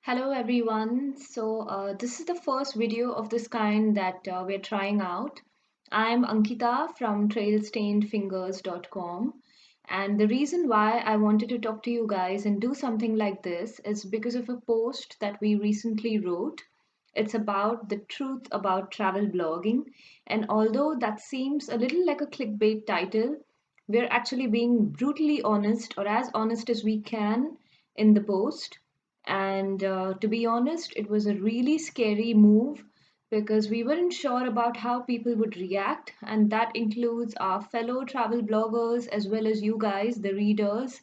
Hello everyone. This is the first video of this kind that we're trying out. I'm Ankita from trailstainedfingers.com, and the reason why I wanted to talk to you guys and do something like this is because of a post that we recently wrote. It's about the truth about travel blogging, and although that seems a little like a clickbait title, we're actually being brutally honest or as honest as we can in the post. And to be honest, it was a really scary move because we weren't sure about how people would react, and that includes our fellow travel bloggers as well as you guys, the readers.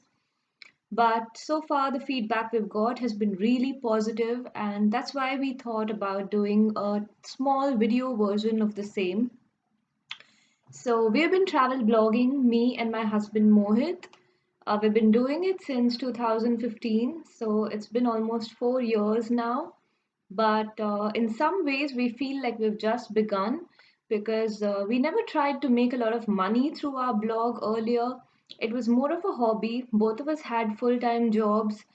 But so far, the feedback we've got has been really positive, and that's why we thought about doing a small video version of the same. So, we've been travel blogging, me and my husband Mohit. We've been doing it since 2015, so it's been almost 4 years now. But in some ways, we feel like we've just begun because we never tried to make a lot of money through our blog earlier. It was more of a hobby. Both of us had full time jobs,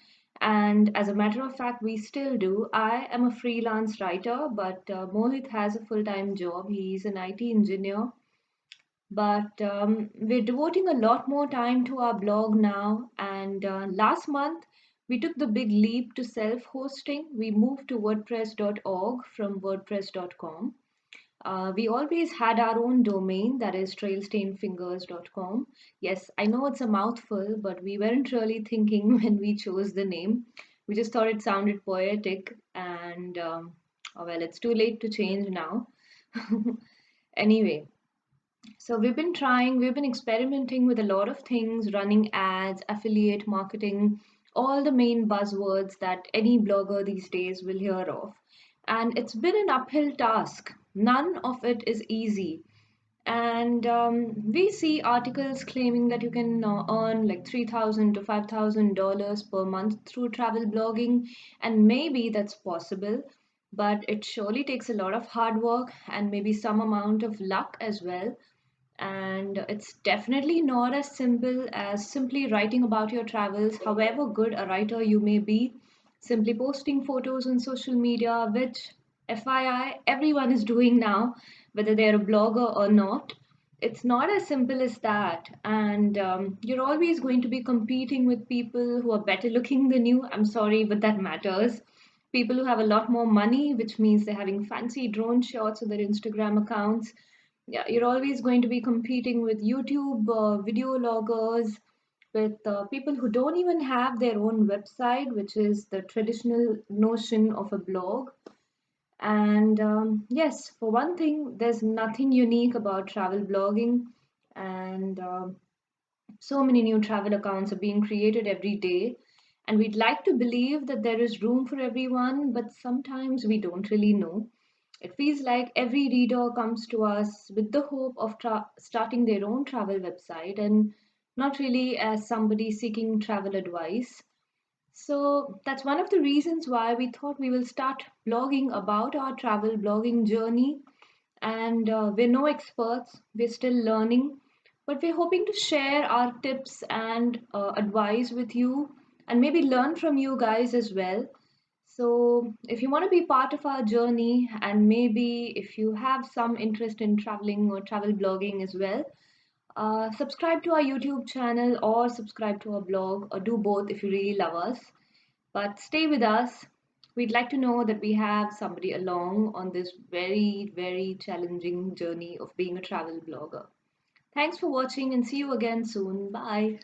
and as a matter of fact, we still do. I am a freelance writer, but Mohit has a full time job. He's an IT engineer, but we're devoting a lot more time to our blog now. And last month, we took the big leap to self hosting. We moved to WordPress.org from WordPress.com. We always had our own domain, that is trailstainedfingers.com. Yes, I know it's a mouthful, but we weren't really thinking when we chose the name. We just thought it sounded poetic, and oh, well, it's too late to change now. Anyway, so we've been experimenting with a lot of things, running ads, affiliate marketing, all the main buzzwords that any blogger these days will hear of. And it's been an uphill task. None of it is easy. And we see articles claiming that you can earn like $3,000 to $5,000 per month through travel blogging, and maybe that's possible, but it surely takes a lot of hard work and maybe some amount of luck as well. And it's definitely not as simple as simply writing about your travels, however good a writer you may be. Simply posting photos on social media, which, FYI, everyone is doing now, whether they're a blogger or not. It's not as simple as that. And you're always going to be competing with people who are better looking than you. I'm sorry, but that matters. People who have a lot more money, which means they're having fancy drone shots on their Instagram accounts. Yeah, you're always going to be competing with YouTube video loggers, with people who don't even have their own website, which is the traditional notion of a blog. And yes, for one thing, there's nothing unique about travel blogging, and so many new travel accounts are being created every day. And we'd like to believe that there is room for everyone, but sometimes we don't really know. It feels like every reader comes to us with the hope of starting their own travel website and not really as somebody seeking travel advice. So that's one of the reasons why we thought we will start blogging about our travel blogging journey. And we're no experts, we're still learning, but we're hoping to share our tips and advice with you and maybe learn from you guys as well. So, if you want to be part of our journey, and maybe if you have some interest in traveling or travel blogging as well, subscribe to our YouTube channel or subscribe to our blog, or do both if you really love us. But stay with us. We'd like to know that we have somebody along on this very, very challenging journey of being a travel blogger. Thanks for watching and see you again soon. Bye.